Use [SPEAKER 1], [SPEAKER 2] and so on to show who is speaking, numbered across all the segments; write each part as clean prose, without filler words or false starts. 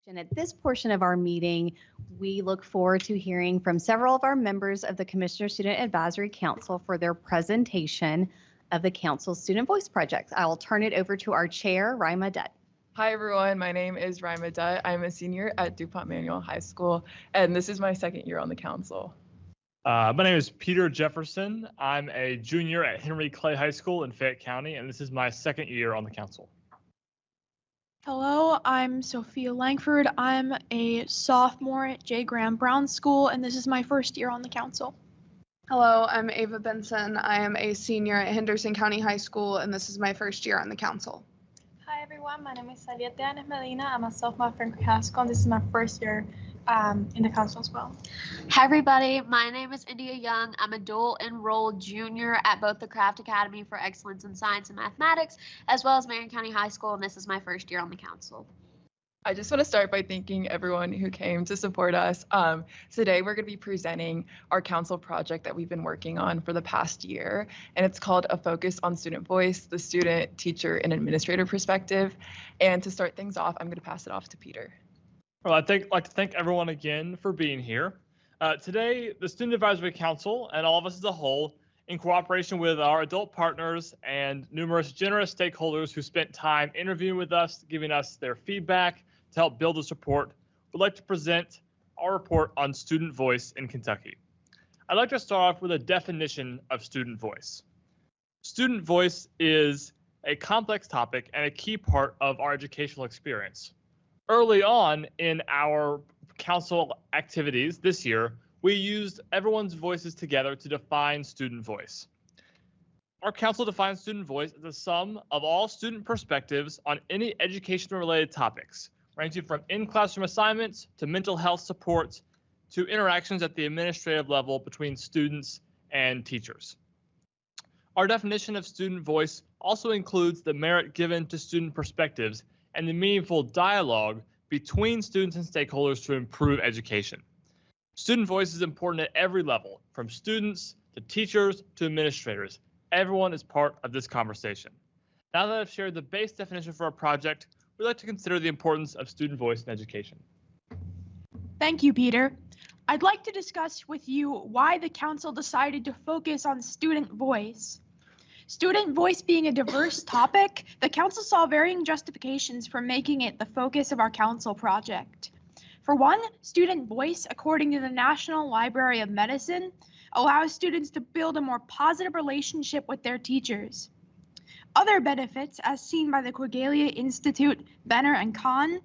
[SPEAKER 1] And at this portion of our meeting, we look forward to hearing from several of our members of the Commissioner Student Advisory Council for their presentation of the Council's Student Voice Project. I will turn it over to our chair, Rima Dutt.
[SPEAKER 2] Hi everyone, my name is Rima Dutt. I'm a senior at DuPont Manual High School, and this is my second year on the council.
[SPEAKER 3] My name is Peter Jefferson. I'm a junior at Henry Clay High School in Fayette County, and this is my second year on the council.
[SPEAKER 4] Hello, I'm Sophia Langford. I'm a sophomore at J. Graham Brown School, and this is my first year on the council.
[SPEAKER 5] Hello, I'm Ava Benson. I am a senior at Henderson County High School, and this is my first year on the council.
[SPEAKER 6] Hi everyone, my name is Saliette Yanes Medina. I'm a sophomore at Franklin High School, and this is my first year in the council as well.
[SPEAKER 7] Hi everybody, my name is India Young. I'm a dual enrolled junior at both the Craft Academy for Excellence in Science and Mathematics, as well as Marion County High School, and this is my first year on the council.
[SPEAKER 2] I just want to start by thanking everyone who came to support us. Today we're going to be presenting our council project that we've been working on for the past year, and it's called A Focus on Student Voice, the student, teacher, and administrator perspective. And to start things off, I'm going to pass it off to Peter.
[SPEAKER 3] Well, I'd like to thank everyone again for being here. Today, the Student Advisory Council and all of us as a whole, in cooperation with our adult partners and numerous generous stakeholders who spent time interviewing with us, giving us their feedback to help build this report, would like to present our report on student voice in Kentucky. I'd like to start off with a definition of student voice. Student voice is a complex topic and a key part of our educational experience. Early on in our council activities this year, we used everyone's voices together to define student voice. Our council defines student voice as the sum of all student perspectives on any education-related topics, ranging from in-classroom assignments to mental health support to interactions at the administrative level between students and teachers. Our definition of student voice also includes the merit given to student perspectives and the meaningful dialogue between students and stakeholders to improve education. Student voice is important at every level, from students to teachers to administrators. Everyone is part of this conversation. Now that I've shared the base definition for our project, we'd like to consider the importance of student voice in education.
[SPEAKER 4] Thank you, Peter. I'd like to discuss with you why the council decided to focus on student voice. Student voice being a diverse topic, the council saw varying justifications for making it the focus of our council project. For one, student voice, according to the National Library of Medicine, allows students to build a more positive relationship with their teachers. Other benefits, as seen by the Quaglia Institute, Benner and Kahn,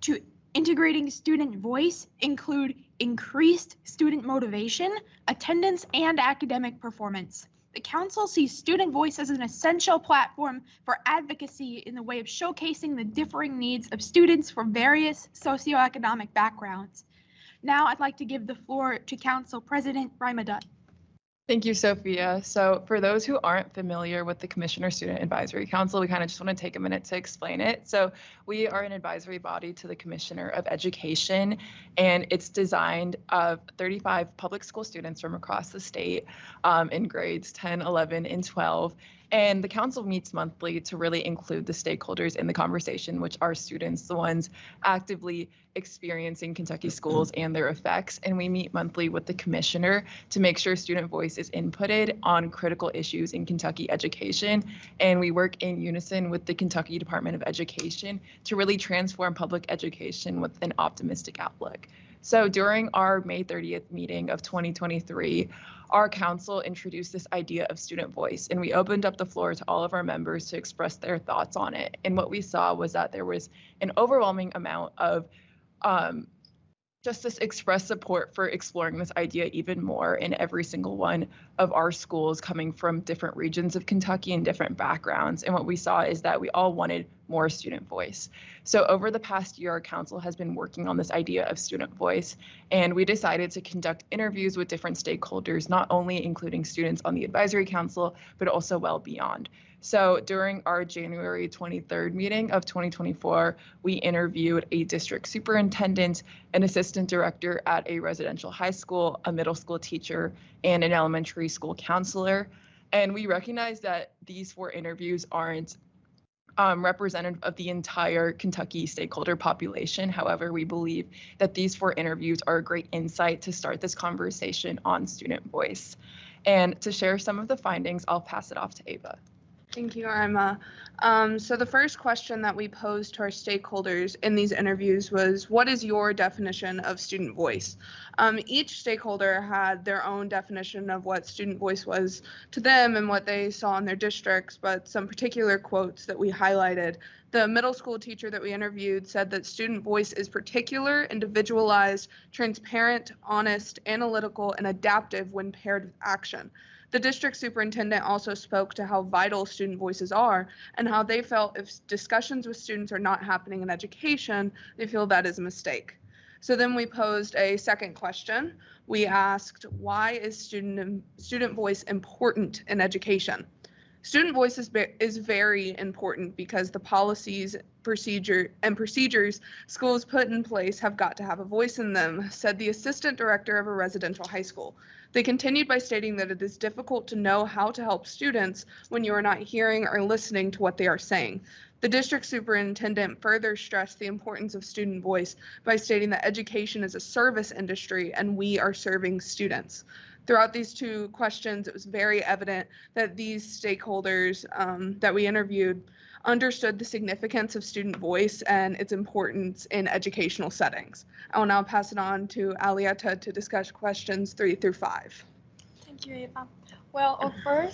[SPEAKER 4] to integrating student voice include increased student motivation, attendance, and academic performance. The council sees student voice as an essential platform for advocacy in the way of showcasing the differing needs of students from various socioeconomic backgrounds. Now I'd like to give the floor to Council President Rima Dutt.
[SPEAKER 2] Thank you, Sophia. So for those who aren't familiar with the Commissioner Student Advisory Council, we kind of just want to take a minute to explain it. So we are an advisory body to the Commissioner of Education, and it's designed of 35 public school students from across the state in grades 10, 11, and 12. And the council meets monthly to really include the stakeholders in the conversation, which are students, the ones actively experiencing Kentucky schools and their effects. And we meet monthly with the commissioner to make sure student voice is inputted on critical issues in Kentucky education. And we work in unison with the Kentucky Department of Education to really transform public education with an optimistic outlook. So during our May 30th meeting of 2023, our council introduced this idea of student voice, and we opened up the floor to all of our members to express their thoughts on it. And what we saw was that there was an overwhelming amount of just this express support for exploring this idea even more in every single one of our schools coming from different regions of Kentucky and different backgrounds. And what we saw is that we all wanted more student voice. So over the past year, our council has been working on this idea of student voice, and we decided to conduct interviews with different stakeholders, not only including students on the advisory council, but also well beyond. So during our January 23rd meeting of 2024, we interviewed a district superintendent, an assistant director at a residential high school, a middle school teacher, and an elementary school counselor. And we recognize that these 4 interviews aren't representative of the entire Kentucky stakeholder population. However, we believe that these 4 interviews are a great insight to start this conversation on student voice. And to share some of the findings, I'll pass it off to Ava.
[SPEAKER 5] Thank you, Irma. So the first question that we posed to our stakeholders in these interviews was, what is your definition of student voice? Each stakeholder had their own definition of what student voice was to them and what they saw in their districts, but some particular quotes that we highlighted. The middle school teacher that we interviewed said that student voice is particular, individualized, transparent, honest, analytical, and adaptive when paired with action. The district superintendent also spoke to how vital student voices are and how they felt if discussions with students are not happening in education, they feel that is a mistake. So then we posed a second question. We asked, why is student voice important in education? Student voice is very important because the policies, procedures schools put in place have got to have a voice in them, said the assistant director of a residential high school. They continued by stating that it is difficult to know how to help students when you are not hearing or listening to what they are saying. The district superintendent further stressed the importance of student voice by stating that education is a service industry and we are serving students. Throughout these 2 questions, it was very evident that these stakeholders that we interviewed understood the significance of student voice and its importance in educational settings. I will now pass it on to Alietta to discuss questions 3 through 5.
[SPEAKER 6] Thank you, Eva. Well, our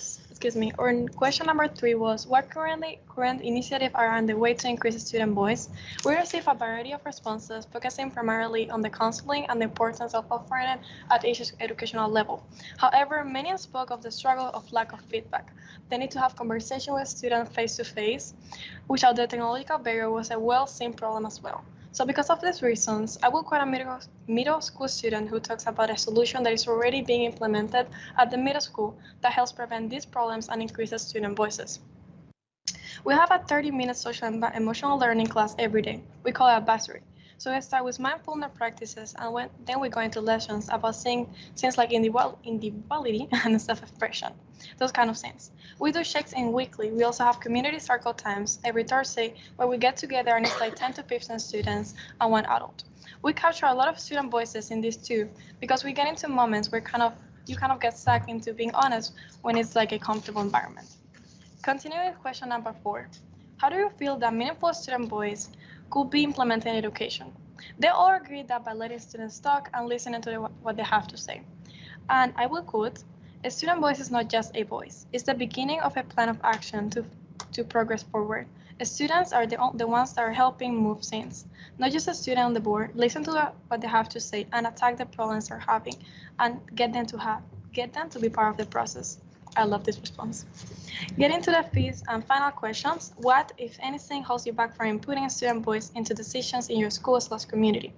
[SPEAKER 6] question number 3 was, what current initiatives are on the way to increase student voice? We received a variety of responses focusing primarily on the counseling and the importance of offering it at each educational level. However, many spoke of the struggle of lack of feedback. They need to have conversation with students face-to-face, which the technological barrier was a well-seen problem as well. So because of these reasons, I will quote a middle school student who talks about a solution that is already being implemented at the middle school that helps prevent these problems and increases student voices. We have a 30-minute social and emotional learning class every day. We call it advisory. So we start with mindfulness practices, and then we go into lessons about things like individuality and self-expression, those kind of things. We do check-in weekly. We also have community circle times every Thursday where we get together, and it's like 10 to 15 students and 1 adult. We capture a lot of student voices in these too, because we get into moments where you kind of get stuck into being honest when it's like a comfortable environment. Continuing with question number 4. How do you feel that meaningful student voice could be implemented in education? They all agree that by letting students talk and listening to what they have to say. And I will quote, a student voice is not just a voice. It's the beginning of a plan of action to progress forward. Students are the ones that are helping move things. Not just a student on the board. Listen to what they have to say and attack the problems they're having and get them to be part of the process. I love this response. Getting to the 5th and final questions, what, if anything, holds you back from inputting a student voice into decisions in your school/community?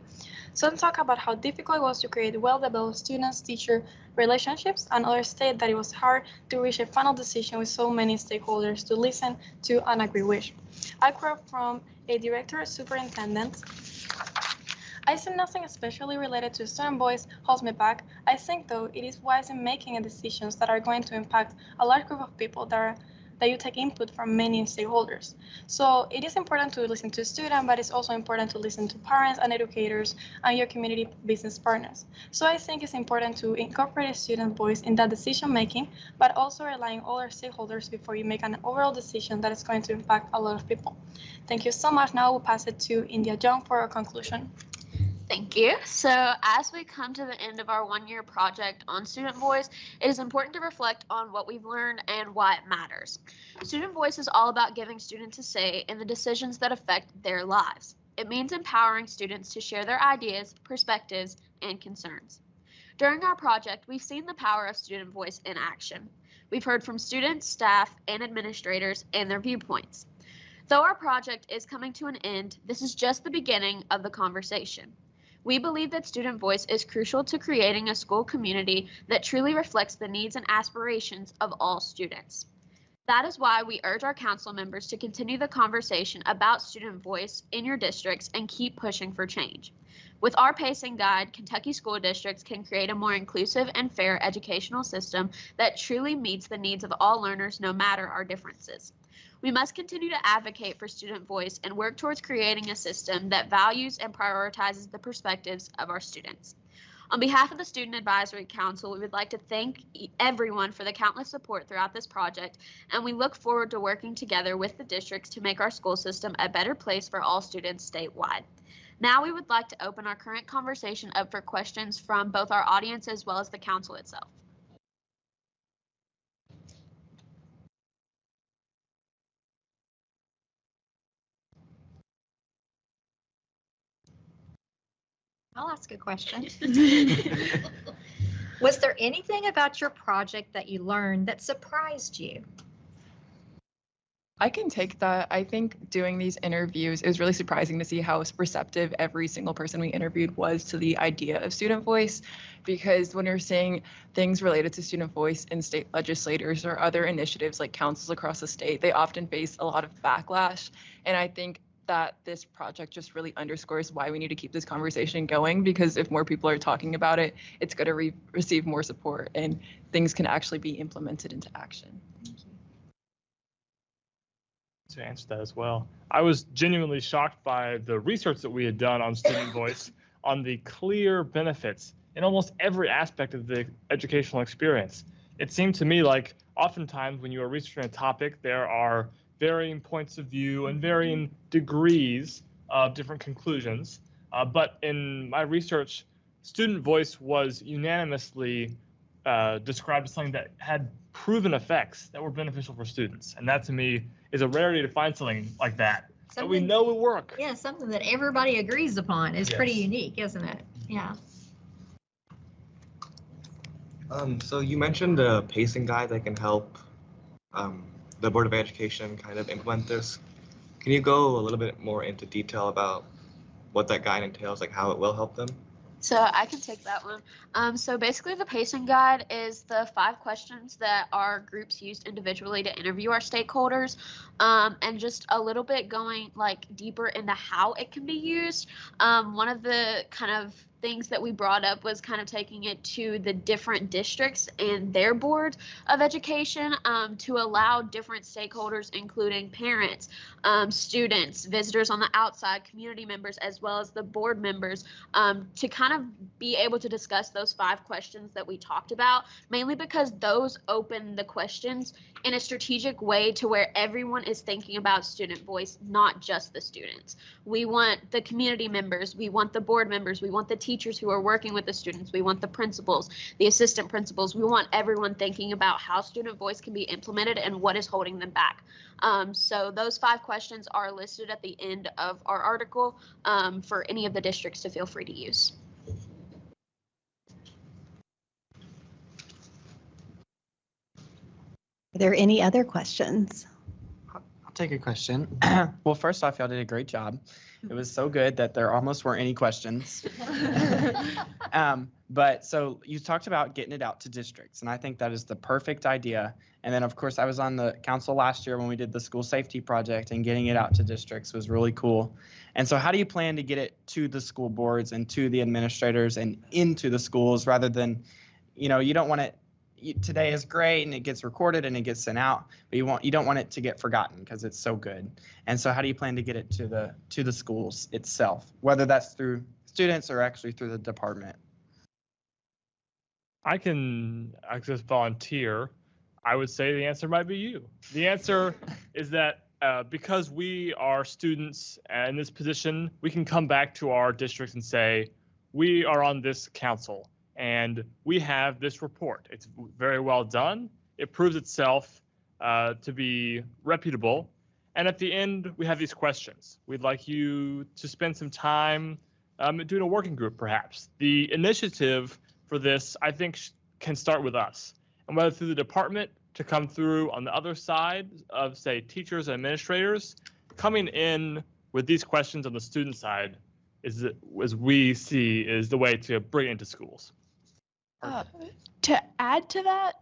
[SPEAKER 6] Some talk about how difficult it was to create well-developed students-teacher relationships, and others state that it was hard to reach a final decision with so many stakeholders to listen to and agree with. I quote from a director superintendent, I see nothing especially related to student voice holds me back. I think, though, it is wise in making decisions that are going to impact a large group of people that you take input from many stakeholders. So it is important to listen to students, but it's also important to listen to parents and educators and your community business partners. So I think it's important to incorporate a student voice in that decision making, but also relying on all our stakeholders before you make an overall decision that is going to impact a lot of people. Thank you so much. Now we'll pass it to India Jung for a conclusion.
[SPEAKER 7] Thank you. So as we come to the end of our 1-year project on student voice, it is important to reflect on what we've learned and why it matters. Student voice is all about giving students a say in the decisions that affect their lives. It means empowering students to share their ideas, perspectives, and concerns. During our project, we've seen the power of student voice in action. We've heard from students, staff, and administrators and their viewpoints. Though our project is coming to an end, this is just the beginning of the conversation. We believe that student voice is crucial to creating a school community that truly reflects the needs and aspirations of all students. That is why we urge our council members to continue the conversation about student voice in your districts and keep pushing for change. With our pacing guide, Kentucky school districts can create a more inclusive and fair educational system that truly meets the needs of all learners no matter our differences. We must continue to advocate for student voice and work towards creating a system that values and prioritizes the perspectives of our students. On behalf of the Student Advisory Council, we would like to thank everyone for the countless support throughout this project, and we look forward to working together with the districts to make our school system a better place for all students statewide. Now we would like to open our current conversation up for questions from both our audience as well as the council itself.
[SPEAKER 8] I'll ask a question. Was there anything about your project that you learned that surprised you?
[SPEAKER 2] I can take that. I think doing these interviews, it was really surprising to see how receptive every single person we interviewed was to the idea of student voice, because when you're saying things related to student voice in state legislators or other initiatives like councils across the state, they often face a lot of backlash. And I think that this project just really underscores why we need to keep this conversation going, because if more people are talking about it, it's going to receive more support and things can actually be implemented into action.
[SPEAKER 3] To answer that as well, I was genuinely shocked by the research that we had done on student voice, on the clear benefits in almost every aspect of the educational experience. It seemed to me like oftentimes when you are researching a topic, there are varying points of view and varying degrees of different conclusions. But in my research, student voice was unanimously described as something that had proven effects that were beneficial for students. And that to me is a rarity to find something like that. That we know will work.
[SPEAKER 8] Yeah, something that everybody agrees upon is pretty
[SPEAKER 3] Yes.
[SPEAKER 8] unique, isn't it? Yeah.
[SPEAKER 9] So you mentioned a pacing guide that can help the Board of Education kind of implement this. Can you go a little bit more into detail about what that guide entails, like how it will help them?
[SPEAKER 7] So I can take that one. So basically the pacing guide is the 5 questions that our groups used individually to interview our stakeholders, and just a little bit going like deeper into how it can be used. One of the kind of things that we brought up was kind of taking it to the different districts and their boards of education, to allow different stakeholders, including parents, students, visitors on the outside, community members, as well as the board members, to kind of be able to discuss those 5 questions that we talked about, mainly because those open the questions in a strategic way to where everyone is thinking about student voice, not just the students. We want the community members, we want the board members, we want the teachers who are working with the students, we want the principals, the assistant principals, we want everyone thinking about how student voice can be implemented and what is holding them back. So those 5 questions are listed at the end of our article, for any of the districts to feel free to use.
[SPEAKER 1] Are there any other questions?
[SPEAKER 10] I'll take a question. Well, first off, y'all did a great job. It was so good that there almost weren't any questions. But so you talked about getting it out to districts, and I think that is the perfect idea. And then, of course, I was on the council last year when we did the school safety project, and getting it out to districts was really cool. And so how do you plan to get it to the school boards and to the administrators and into the schools, rather than, you don't want it, today is great and it gets recorded and it gets sent out, but you don't want it to get forgotten because it's so good. And so how do you plan to get it to the schools itself, whether that's through students or actually through the department?
[SPEAKER 3] I can just volunteer. I would say the answer might be you. The answer is that because we are students in this position, we can come back to our districts and say, we are on this council and we have this report. It's very well done. It proves itself to be reputable. And at the end, we have these questions. We'd like you to spend some time doing a working group, perhaps. The initiative for this, I think, can start with us. And whether through the department to come through on the other side of, say, teachers and administrators, coming in with these questions on the student side is, as we see, is the way to bring it into schools.
[SPEAKER 4] To add to that,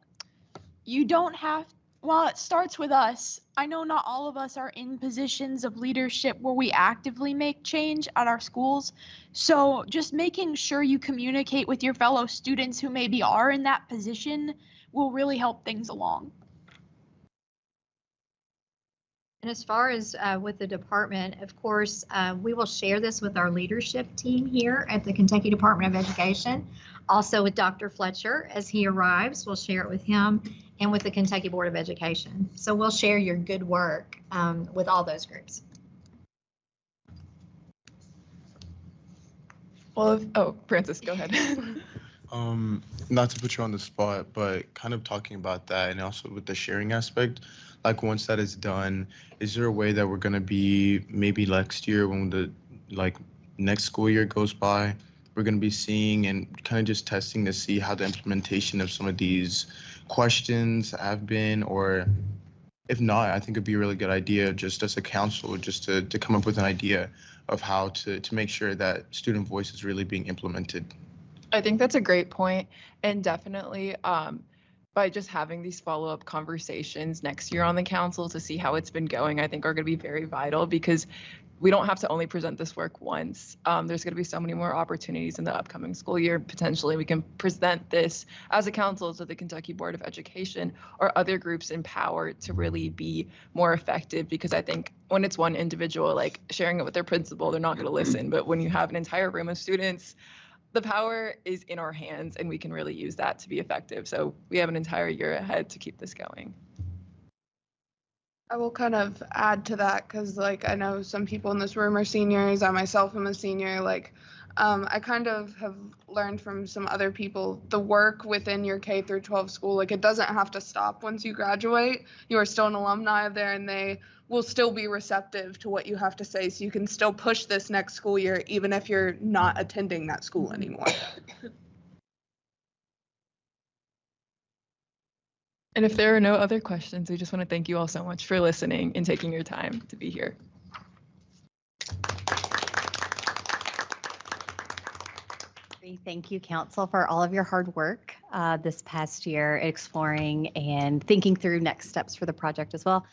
[SPEAKER 4] you don't have, while it starts with us, I know not all of us are in positions of leadership where we actively make change at our schools. So just making sure you communicate with your fellow students who maybe are in that position will really help things along.
[SPEAKER 8] And as far as with the department, of course, we will share this with our leadership team here at the Kentucky Department of Education. Also with Dr. Fletcher as he arrives, we'll share it with him and with the Kentucky Board of Education. So we'll share your good work with all those groups.
[SPEAKER 2] Well, oh, Francis, go ahead.
[SPEAKER 11] Not to put you on the spot, but kind of talking about that and also with the sharing aspect, like once that is done, is there a way that we're going to be maybe next year when the next school year goes by, we're going to be seeing and kind of just testing to see how the implementation of some of these questions have been, or if not, I think it'd be a really good idea just as a council, just to come up with an idea of how to make sure that student voice is really being implemented.
[SPEAKER 2] I think that's a great point, and definitely by just having these follow-up conversations next year on the council to see how it's been going, I think are going to be very vital, because we don't have to only present this work once. There's going to be so many more opportunities in the upcoming school year. Potentially, we can present this as a council to the Kentucky Board of Education or other groups empowered to really be more effective, because I think when it's one individual, like sharing it with their principal, they're not going to listen. But when you have an entire room of students, the power is in our hands, and we can really use that to be effective. So we have an entire year ahead to keep this going.
[SPEAKER 5] I will kind of add to that because, I know some people in this room are seniors. I myself am a senior. I kind of have learned from some other people, the work within your K through 12 school, it doesn't have to stop once you graduate. You are still an alumni of there, and they will still be receptive to what you have to say. So you can still push this next school year, even if you're not attending that school anymore.
[SPEAKER 2] And if there are no other questions, we just want to thank you all so much for listening and taking your time to be here.
[SPEAKER 1] Thank you, Council, for all of your hard work this past year, exploring and thinking through next steps for the project as well.